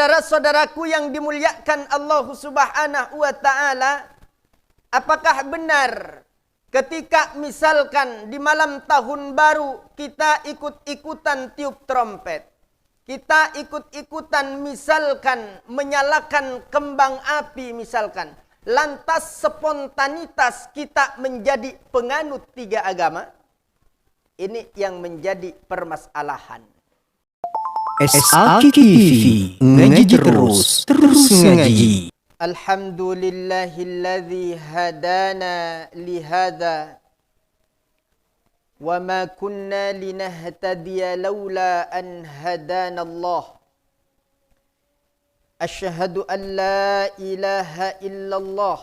Saudara-saudaraku yang dimuliakan Allah Subhanahu wa taala, apakah benar ketika misalkan di malam tahun baru kita ikut-ikutan tiup trompet, kita ikut-ikutan misalkan menyalakan kembang api misalkan, lantas spontanitas kita menjadi penganut tiga agama? Ini yang menjadi permasalahan. SAK TV, ngaji terus ngaji. Alhamdulillahilladzi hadana lihada wa ma kunna linahtadiya laula an hadana Allah. Asyhadu an la ilaha illallah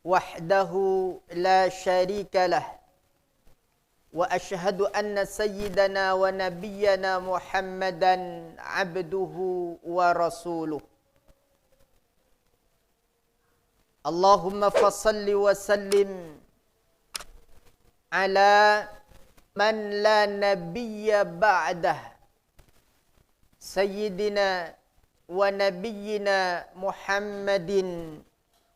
wahdahu la syarika lah. Wa ashhadu anna sayyidana wa nabiyyana Muhammadan abduhu wa rasuluh. Allahumma fasalli wa sallim ala man la nabiyya ba'dah sayyidina wa nabiyyina Muhammadin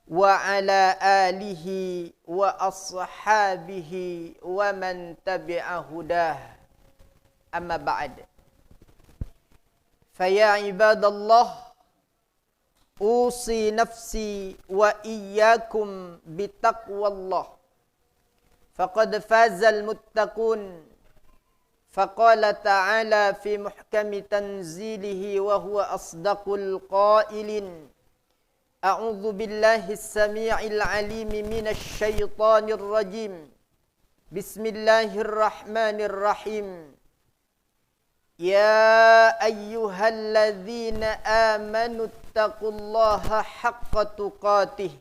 wa ala alihi wa ashabihi wa man tabi'a hudah. Amma ba'd. Faya ibadallah, usi nafsi wa iyyakum bitaqwallah. Faqad fazal muttaqun. Faqala ta'ala fi muhkami tanzilihi wa huwa asdaqul qailin. A'udzu billahi as-sami'il 'alim minasy syaithanir rajim. Bismillahirrahmanirrahim. Ya ayyuhalladzina amanu taqullaha haqqa tuqatih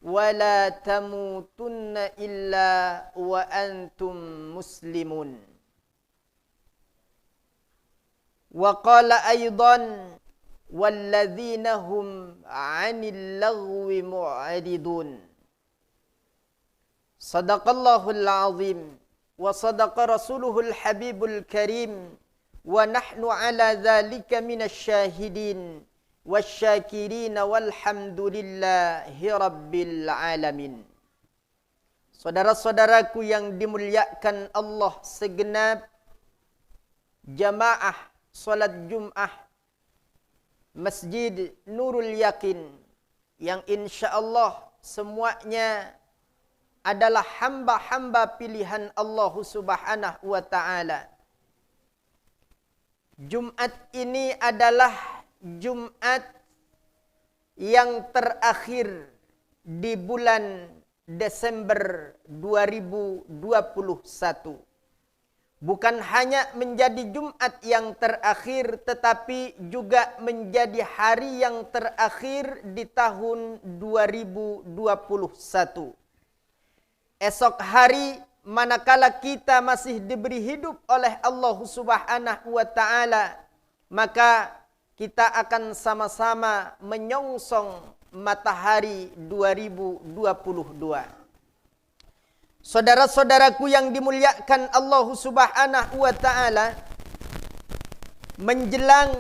wa la tamutunna illa wa antum muslimun. Wa qala aidan وَالَّذِينَ هُمْ عَنِ اللَّغْوِ مُعْرِضُونَ. صدق الله العظيم وصدق رسوله الحبيب الكريم ونحن على ذلك من الشاهدين والشاكرين والحمد لله رب العالمين. Saudara-saudaraku yang dimuliakan Allah segenap jamaah salat Jumat Masjid Nurul Yakin yang insya-Allah semuanya adalah hamba-hamba pilihan Allah Subhanahu wa taala. Jumat ini adalah Jumat yang terakhir di bulan Desember 2021. Bukan hanya menjadi Jumat yang terakhir, tetapi juga menjadi hari yang terakhir di tahun 2021. Esok hari, manakala kita masih diberi hidup oleh Allah Subhanahu wa taala, maka kita akan sama-sama menyongsong matahari 2022. Saudara-saudaraku yang dimuliakan Allah Subhanahu wa taala, menjelang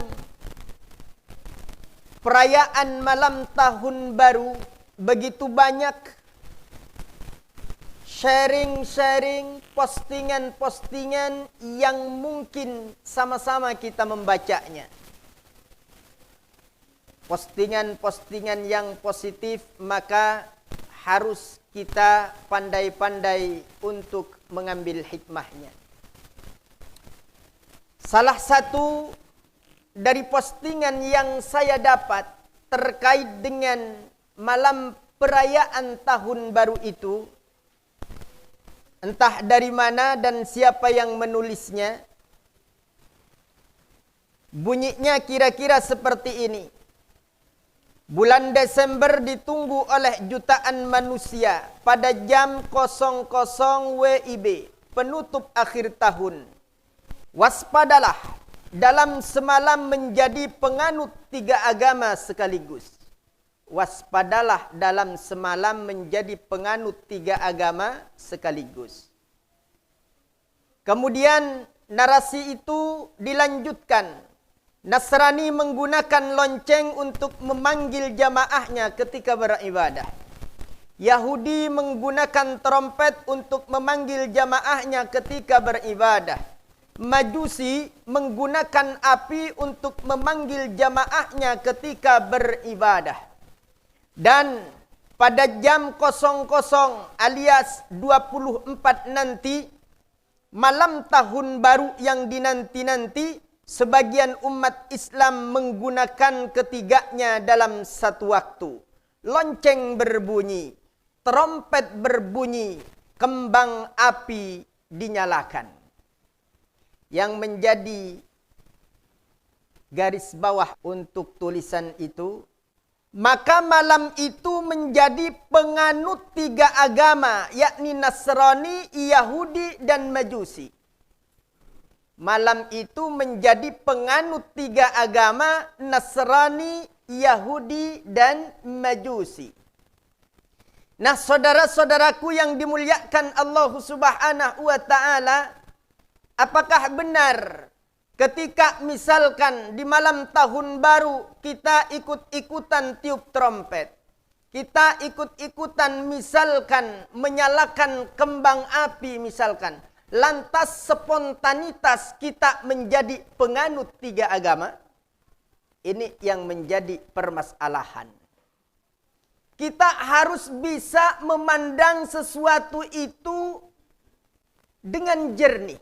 perayaan malam tahun baru, begitu banyak sharing-sharing, postingan-postingan yang mungkin sama-sama kita membacanya. Postingan-postingan yang positif, maka harus kita pandai-pandai untuk mengambil hikmahnya. Salah satu dari postingan yang saya dapat terkait dengan malam perayaan tahun baru itu, entah dari mana dan siapa yang menulisnya, bunyinya kira-kira seperti ini. Bulan Desember ditunggu oleh jutaan manusia pada jam 00 WIB, penutup akhir tahun. Waspadalah, dalam semalam menjadi penganut tiga agama sekaligus. Waspadalah, dalam semalam menjadi penganut tiga agama sekaligus. Kemudian narasi itu dilanjutkan Nasrani menggunakan lonceng untuk memanggil jamaahnya ketika beribadah. Yahudi menggunakan trompet untuk memanggil jamaahnya ketika beribadah. Majusi menggunakan api untuk memanggil jamaahnya ketika beribadah. Dan pada jam 00 alias 24 nanti, malam tahun baru yang dinanti-nanti, sebagian umat Islam menggunakan ketiganya dalam satu waktu. Lonceng berbunyi, trompet berbunyi, kembang api dinyalakan. Yang menjadi garis bawah untuk tulisan itu, maka malam itu menjadi penganut tiga agama, yakni Nasrani, Yahudi, dan Majusi. Malam itu menjadi penganut tiga agama, Nasrani, Yahudi, dan Majusi. Nah, saudara-saudaraku yang dimuliakan Allah Subhanahu wa Ta'ala, apakah benar ketika misalkan di malam tahun baru kita ikut-ikutan tiup trompet, kita ikut-ikutan misalkan menyalakan kembang api misalkan, lantas spontanitas kita menjadi penganut tiga agama? Ini yang menjadi permasalahan. Kita harus bisa memandang sesuatu itu dengan jernih.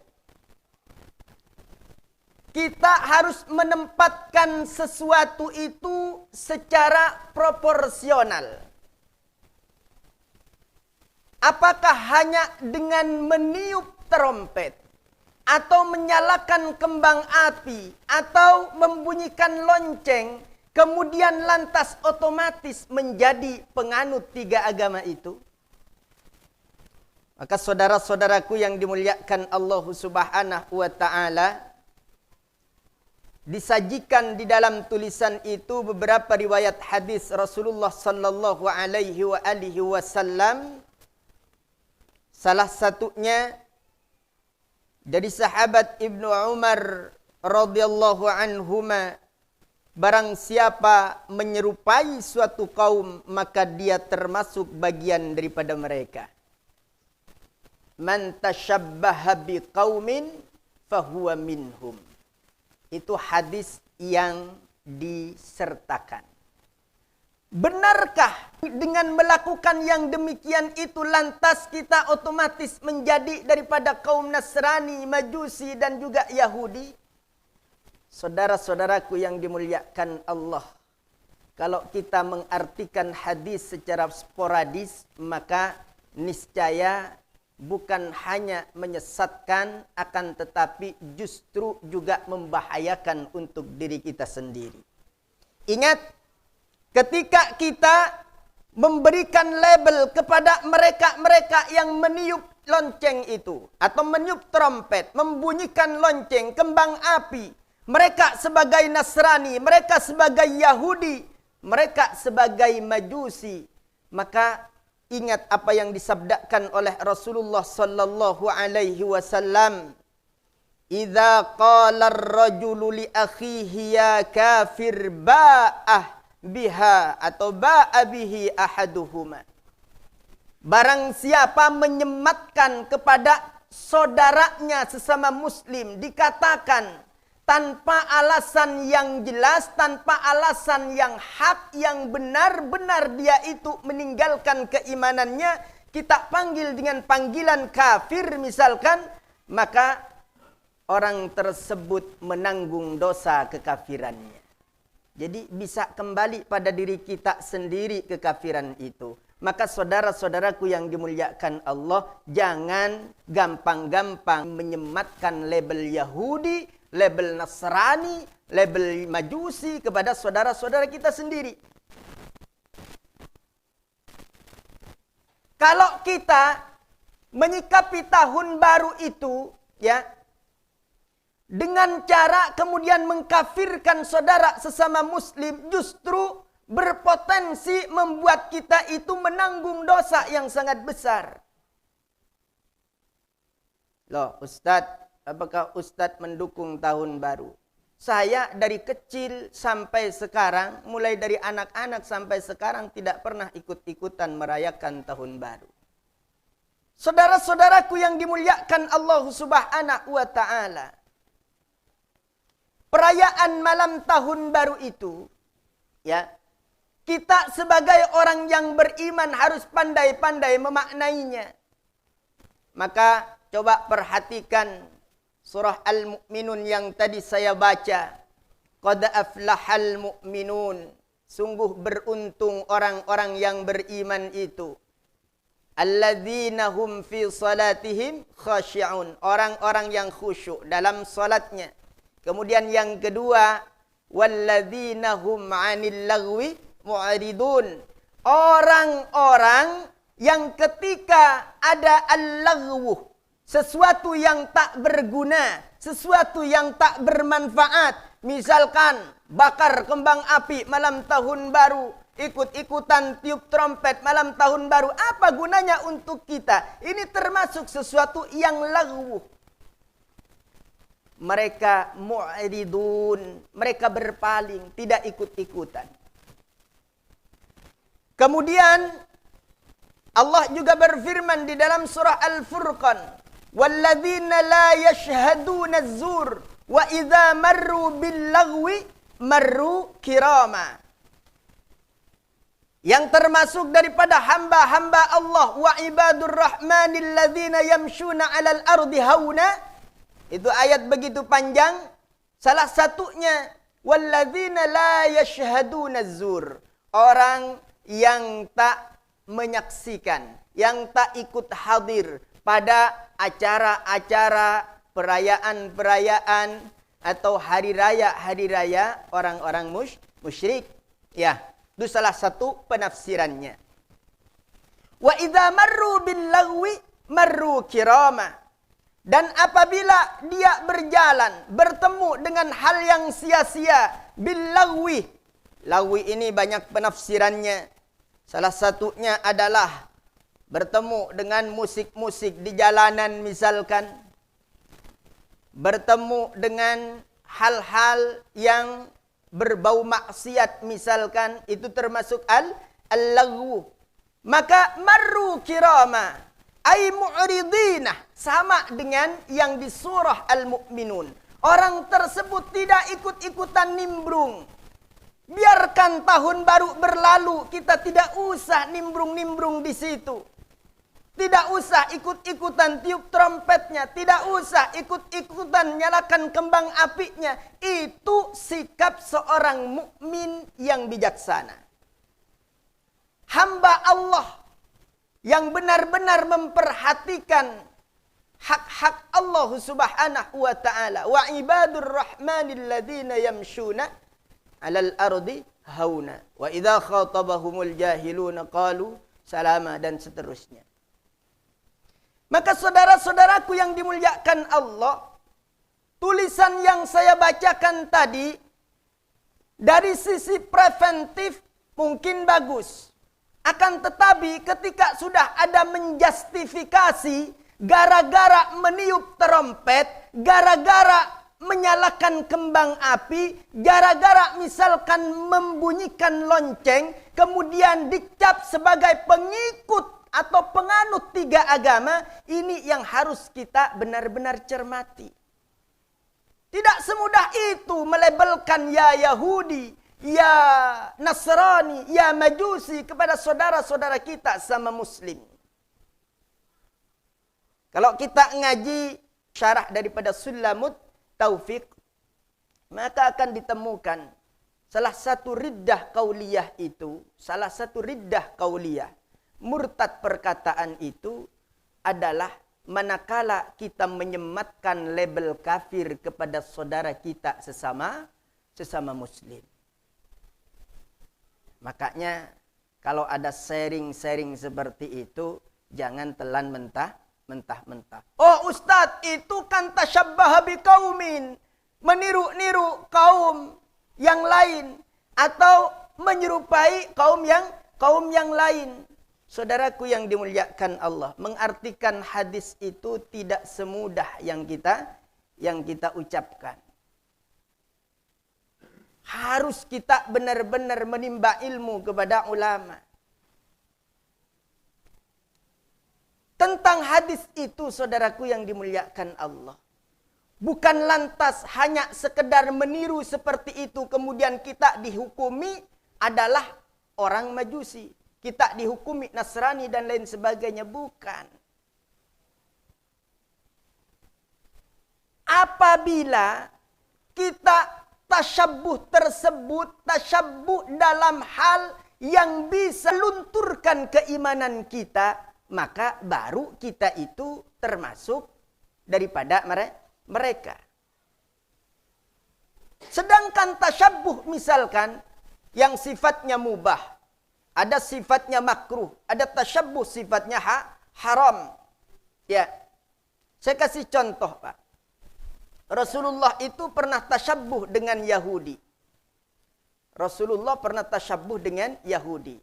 Kita harus menempatkan sesuatu itu secara proporsional. Apakah hanya dengan meniup trompet, atau menyalakan kembang api, atau membunyikan lonceng, kemudian lantas otomatis menjadi penganut tiga agama itu? Maka saudara-saudaraku yang dimuliakan Allah Subhanahu wa Ta'ala, disajikan di dalam tulisan itu beberapa riwayat hadis Rasulullah sallallahu alaihi wasallam. Salah satunya dari sahabat Ibnu Umar radhiyallahu anhuma, barang siapa menyerupai suatu kaum maka dia termasuk bagian daripada mereka. Man tashabbaha biqaumin fahuwa minhum. Itu hadis yang disertakan. Benarkah dengan melakukan yang demikian itu lantas kita otomatis menjadi daripada kaum Nasrani, Majusi, dan juga Yahudi? Saudara-saudaraku yang dimuliakan Allah, kalau kita mengartikan hadis secara sporadis, maka niscaya bukan hanya menyesatkan, akan tetapi justru juga membahayakan untuk diri kita sendiri. Ingat, ketika kita memberikan label kepada mereka-mereka yang meniup lonceng itu, atau meniup trompet, membunyikan lonceng, kembang api, mereka sebagai Nasrani, mereka sebagai Yahudi, mereka sebagai Majusi, maka ingat apa yang disabdakan oleh Rasulullah sallallahu alaihi wasallam, "Idza qala ar-rajulu li akhihi ya kafir ba'ah biha atau ba'a bihi ahaduhuma." Barang siapa menyematkan kepada saudaranya sesama muslim, dikatakan tanpa alasan yang jelas, tanpa alasan yang hak, yang benar-benar dia itu meninggalkan keimanannya, kita panggil dengan panggilan kafir misalkan, maka orang tersebut menanggung dosa kekafirannya. Jadi bisa kembali pada diri kita sendiri kekafiran itu. Maka saudara-saudaraku yang dimuliakan Allah, jangan gampang-gampang menyematkan label Yahudi, label Nasrani, label Majusi kepada saudara-saudara kita sendiri. Kalau kita menyikapi tahun baru itu, ya, dengan cara kemudian mengkafirkan saudara sesama muslim, justru berpotensi membuat kita itu menanggung dosa yang sangat besar. Loh, Ustadz, apakah Ustadz mendukung tahun baru? Saya dari kecil sampai sekarang, mulai dari anak-anak sampai sekarang tidak pernah ikut-ikutan merayakan tahun baru. Saudara-saudaraku yang dimuliakan Allah Subhanahu wa taala. Perayaan malam tahun baru itu, ya, kita sebagai orang yang beriman harus pandai-pandai memaknainya. Maka coba perhatikan surah Al-Mu'minun yang tadi saya baca. Qad aflahal mu'minun. Sungguh beruntung orang-orang yang beriman itu. Alladzina hum fi salatihim khashi'un. Orang-orang yang khusyuk dalam salatnya. Kemudian yang kedua, walladzina hum 'anil lagwi mu'ridun. Orang-orang yang ketika ada al-laghwu, sesuatu yang tak berguna, sesuatu yang tak bermanfaat. Misalkan bakar kembang api malam tahun baru, ikut-ikutan tiup trompet malam tahun baru. Apa gunanya untuk kita? Ini termasuk sesuatu yang laghwu. Mereka mu'ridun, mereka berpaling, tidak ikut-ikutan. Kemudian Allah juga berfirman di dalam surah Al-Furqan, وَالَّذِينَ لَا يَشْهَدُونَ الزُّورَ وَإِذَا مَرُّوا بِاللَّغْوِ مَرُّوا كِرَامًا. Yang termasuk daripada hamba-hamba Allah, wa ibadur rahmanil ladzina yamshuna 'alal ardi hauna. Itu ayat begitu panjang. Salah satunya walladzina la yashhaduna az-zur. Orang yang tak menyaksikan, yang tak ikut hadir pada acara-acara, perayaan-perayaan atau hari raya orang-orang musyrik. Ya, itu salah satu penafsirannya. Wa idza marru bil lagwi marru kirama. Dan apabila dia berjalan, bertemu dengan hal yang sia-sia, bil lagwi. Lagwi ini banyak penafsirannya. Salah satunya adalah bertemu dengan musik-musik di jalanan misalkan. Bertemu dengan hal-hal yang berbau maksiat misalkan. Itu termasuk al-lagwu. Maka marru kirama. Ay mu'ridinah. Sama dengan yang di surah Al-Mu'minun. Orang tersebut tidak ikut-ikutan nimbrung. Biarkan tahun baru berlalu. Kita tidak usah nimbrung-nimbrung di situ. Tidak usah ikut-ikutan tiup trompetnya. Tidak usah ikut-ikutan nyalakan kembang apinya. Itu sikap seorang mukmin yang bijaksana. Hamba Allah yang benar-benar memperhatikan hak-hak Allah Subhanahu wa taala. Wa ibadur rahmanil ladzina yamshuna 'alal ardi hauna. Wa idza khatabahumul jahiluna qalu salama, dan seterusnya. Maka saudara-saudaraku yang dimuliakan Allah, tulisan yang saya bacakan tadi dari sisi preventif mungkin bagus. Akan tetapi ketika sudah ada menjustifikasi gara-gara meniup trompet, gara-gara menyalakan kembang api, gara-gara misalkan membunyikan lonceng, kemudian dicap sebagai pengikut atau penganut tiga agama, ini yang harus kita benar-benar cermati. Tidak semudah itu melabelkan ya Yahudi, ya Nasrani, ya Majusi kepada saudara-saudara kita sama Muslim. Kalau kita ngaji syarah daripada Sulamut Taufik, maka akan ditemukan salah satu riddah qauliyah itu, murtad perkataan itu adalah manakala kita menyematkan label kafir kepada saudara kita sesama Muslim. Makanya kalau ada sharing-sharing seperti itu, jangan telan mentah-mentah. Oh Ustadz, itu kan tasyabbaha biqaumin, meniru-niru kaum yang lain atau menyerupai kaum yang lain. Saudaraku yang dimuliakan Allah, mengartikan hadis itu tidak semudah yang kita ucapkan. Harus kita benar-benar menimba ilmu kepada ulama. Tentang hadis itu, saudaraku yang dimuliakan Allah. Bukan lantas hanya sekedar meniru seperti itu, kemudian kita dihukumi adalah orang Majusi. Kita dihukumi Nasrani dan lain sebagainya. Bukan. Apabila kita tasyabbuh tersebut, tasyabbuh dalam hal yang bisa lunturkan keimanan kita, maka baru kita itu termasuk daripada mereka. Sedangkan tasyabbuh misalkan yang sifatnya mubah, ada sifatnya makruh, ada tasyabbuh sifatnya haram. Ya. Saya kasih contoh, Pak. Rasulullah itu pernah tasyabbuh dengan Yahudi. Rasulullah pernah tasyabbuh dengan Yahudi.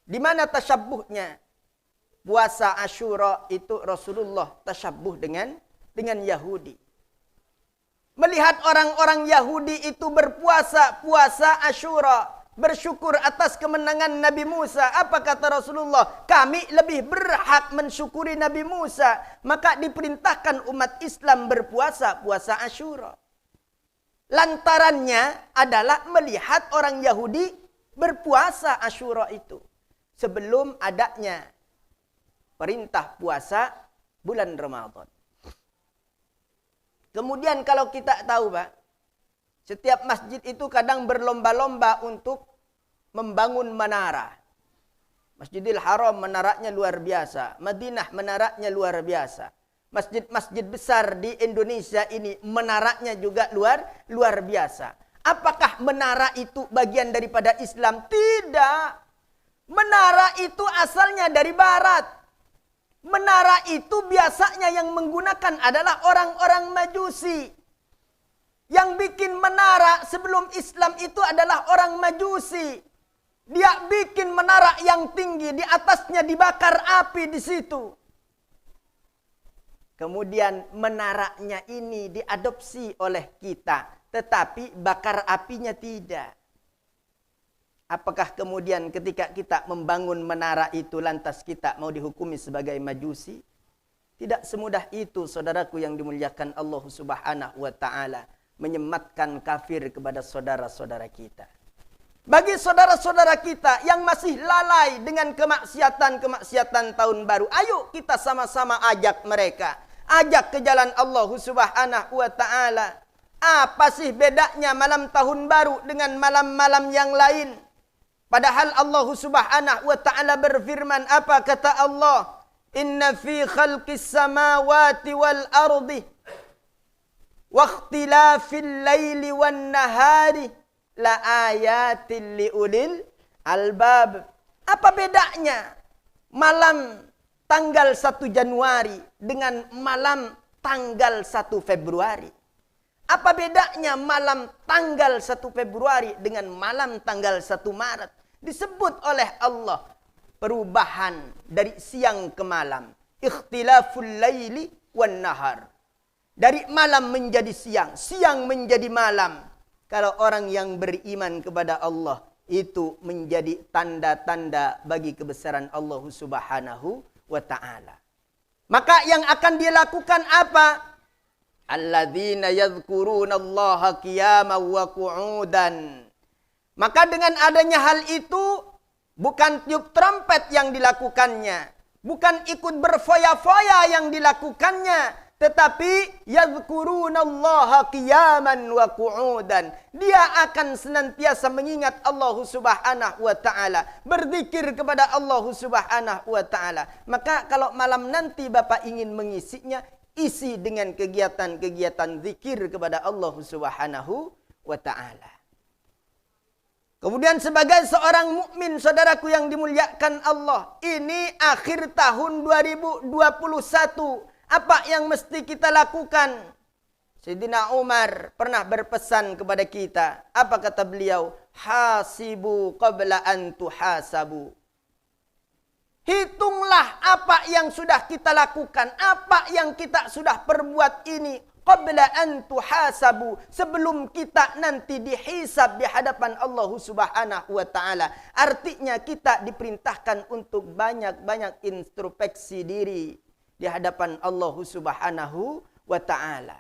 Di mana tasyabbuhnya? Puasa Asyura itu Rasulullah tasyabbuh dengan Yahudi. Melihat orang-orang Yahudi itu berpuasa, puasa Asyura, bersyukur atas kemenangan Nabi Musa. Apa kata Rasulullah? Kami lebih berhak mensyukuri Nabi Musa. Maka diperintahkan umat Islam berpuasa, puasa Asyura. Lantarannya adalah melihat orang Yahudi berpuasa Asyura itu. Sebelum adanya perintah puasa bulan Ramadan. Kemudian kalau kita tahu, Pak, setiap masjid itu kadang berlomba-lomba untuk membangun menara. Masjidil Haram menaranya luar biasa. Madinah menaranya luar biasa. Masjid-masjid besar di Indonesia ini menaranya juga luar biasa. Apakah menara itu bagian daripada Islam? Tidak. Menara itu asalnya dari barat. Menara itu biasanya yang menggunakan adalah orang-orang Majusi. Yang bikin menara sebelum Islam itu adalah orang Majusi. Dia bikin menara yang tinggi, di atasnya dibakar api di situ. Kemudian menaranya ini diadopsi oleh kita, tetapi bakar apinya tidak. Apakah kemudian ketika kita membangun menara itu lantas kita mau dihukumi sebagai Majusi? Tidak semudah itu, saudaraku yang dimuliakan Allah Subhanahu wa taala, menyematkan kafir kepada saudara-saudara kita. Bagi saudara-saudara kita yang masih lalai dengan kemaksiatan tahun baru, ayo kita sama-sama ajak mereka. Ajak ke jalan Allah Subhanahu wa taala. Apa sih bedanya malam tahun baru dengan malam-malam yang lain? Padahal Allah Subhanahu wa taala berfirman, apa kata Allah? Inna fi khalqis samawati wal ardi wa ikhtilafil laili wan nahari la ayatin liulil albab. Apa bedanya malam tanggal 1 Januari dengan malam tanggal 1 Februari? Apa bedanya malam tanggal 1 Februari dengan malam tanggal 1 Maret? Disebut oleh Allah perubahan dari siang ke malam. Ikhtilaful laili wan nahar. Dari malam menjadi siang, siang menjadi malam. Kalau orang yang beriman kepada Allah, itu menjadi tanda-tanda bagi kebesaran Allah Subhanahu wa ta'ala. Maka yang akan dia lakukan apa? Alladzina yadhkurunallaha qiyaman wa qu'udan. Maka dengan adanya hal itu, bukan tiup trompet yang dilakukannya, bukan ikut berfoya-foya yang dilakukannya, tetapi yadhkurunallaha qiyaman wa qu'udan. Dia akan senantiasa mengingat Allah Subhanahu wa taala, berzikir kepada Allah Subhanahu wa taala. Maka kalau malam nanti Bapak ingin mengisinya, isi dengan kegiatan-kegiatan zikir kepada Allah Subhanahu wa taala. Kemudian sebagai seorang mukmin, saudaraku yang dimuliakan Allah, ini akhir tahun 2021. Apa yang mesti kita lakukan? Sayyidina Umar pernah berpesan kepada kita. Apa kata beliau? Hasibu qabla an tuhasabu. Hitunglah apa yang sudah kita lakukan, apa yang kita sudah perbuat ini qabla an tuhasabu, sebelum kita nanti dihisab di hadapan Allah Subhanahu wa taala. Artinya kita diperintahkan untuk banyak-banyak introspeksi diri di hadapan Allah Subhanahu wa taala.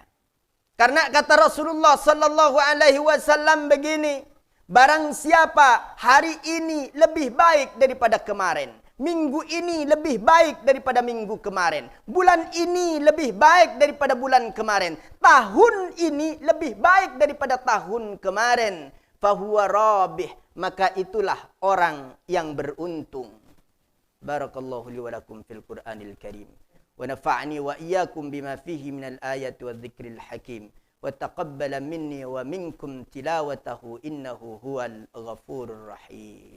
Karena kata Rasulullah sallallahu alaihi wasallam begini, barang siapa hari ini lebih baik daripada kemarin, minggu ini lebih baik daripada minggu kemarin, bulan ini lebih baik daripada bulan kemarin, tahun ini lebih baik daripada tahun kemarin, fahuwa rabih, maka itulah orang yang beruntung. Barakallahu li wa lakum fil Qur'anil Karim. ونفعني وإياكم بما فيه من الآيات والذكر الحكيم وتقبل مني ومنكم تلاوته إنه هو الغفور الرحيم.